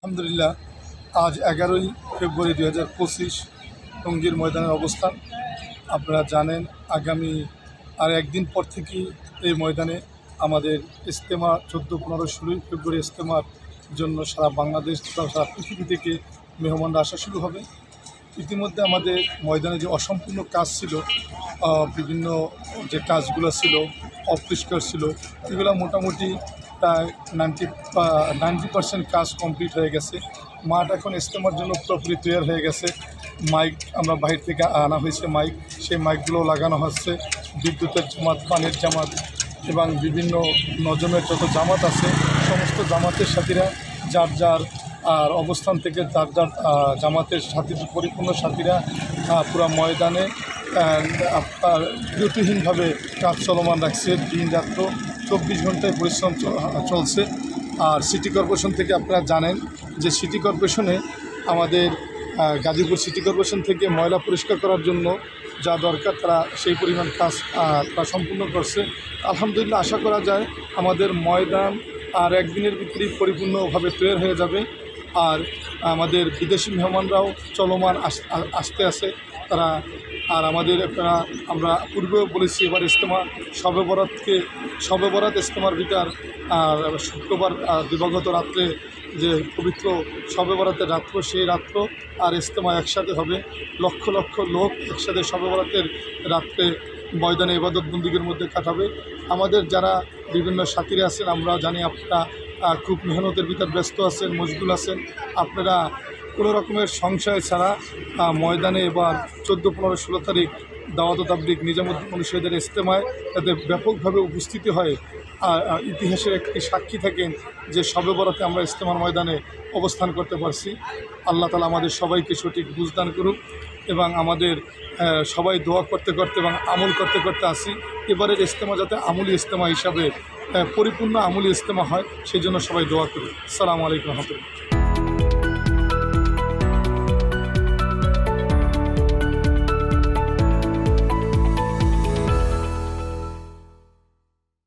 আলহামদুলিল্লাহ আজ 11ই ফেব্রুয়ারি 2025 টঙ্গীর ময়দানের অবস্থান। আপনারা জানেন আগামী আর একদিন পর থেকেই এই ময়দানে আমাদের ইজতেমা 14, 15, 16 ফেব্রুয়ারি ইজতেমার জন্য সারা বাংলাদেশ তথা সারা পৃথিবী থেকে মেহমানরা আসা শুরু হবে। ইতিমধ্যে আমাদের ময়দানে যে অসম্পূর্ণ কাজ ছিল, বিভিন্ন যে কাজগুলো ছিল অপরিষ্কার ছিল, এগুলো মোটামুটি প্রায় 90% কাজ কমপ্লিট হয়ে গেছে। মাঠ এখন ইজতেমার জন্য পুরোপুরি তৈরি হয়ে গেছে। মাইক আমরা বাহির থেকে আনা হয়েছে, সেই মাইকগুলো লাগানো হচ্ছে। বিদ্যুতের জামাত, পানির জামাত এবং বিভিন্ন নজমের যত জামাত আছে সমস্ত জামাতের সাথীরা যার যার আর অবস্থান থেকে যার যার জামাতের সাথী পরিপূর্ণ সাথীরা পুরো ময়দানে আপনার বিরতিহীনভাবে কাজ চলমান রাখছে। দিন রাত্র 24 ঘন্টায় পরিশ্রম চলছে। আর সিটি কর্পোরেশন থেকে আপনারা জানেন যে সিটি কর্পোরেশনে আমাদের গাজীপুর সিটি কর্পোরেশন থেকে ময়লা পরিষ্কার করার জন্য যা দরকার তারা সেই পরিমাণ কাজ সম্পূর্ণ করছে। আলহামদুলিল্লাহ আশা করা যায় আমাদের ময়দান আর একদিনের ভিতরেই পরিপূর্ণভাবে তৈরি হয়ে যাবে। আর আমাদের বিদেশি মেহমানরাও চলমান আসতে আসে তারা। আর আমাদের আমরা পূর্বেও বলেছি এবার ইজতেমা শবে বরাত ইজতেমার ভিতর আর শুক্রবার দিবাগত রাত্রে যে পবিত্র শবে বরাতের রাত্র, সেই রাত্র আর ইজতেমা একসাথে হবে। লক্ষ লক্ষ লোক একসাথে শবে বরাতের রাত্রে ময়দানে ইবাদত বন্দিগির মধ্যে কাটাবে। আমাদের যারা বিভিন্ন সাথীরা আছেন, আমরা জানি আপনারা খুব মেহনতের ভিতর ব্যস্ত আছেন, মশগুল আছেন। আপনারা কোনো রকমের সংশয় ছাড়া ময়দানে এবার 14, 15, 16 তারিখ দাওয়াত তাবলীগ নিজামুদ্দিন অনুসারীদের ইজতেমায় তাদের ব্যাপকভাবে উপস্থিতি হয়। ইতিহাসের একটি সাক্ষী থাকেন যে শবে বরাতে আমরা ইজতেমার ময়দানে অবস্থান করতে পারছি। আল্লাহ তাআলা আমাদের সবাইকে সঠিক বুঝদান করুক এবং আমাদের সবাই দোয়া করতে করতে এবং আমল করতে করতে আসি। এবারের ইজতেমা যাতে আমলি ইজতেমা হিসাবে পরিপূর্ণ আমলি ইজতেমা হয় সেই জন্য সবাই দোয়া করুন। আসসালামু আলাইকুম রহমতুল্লাহ।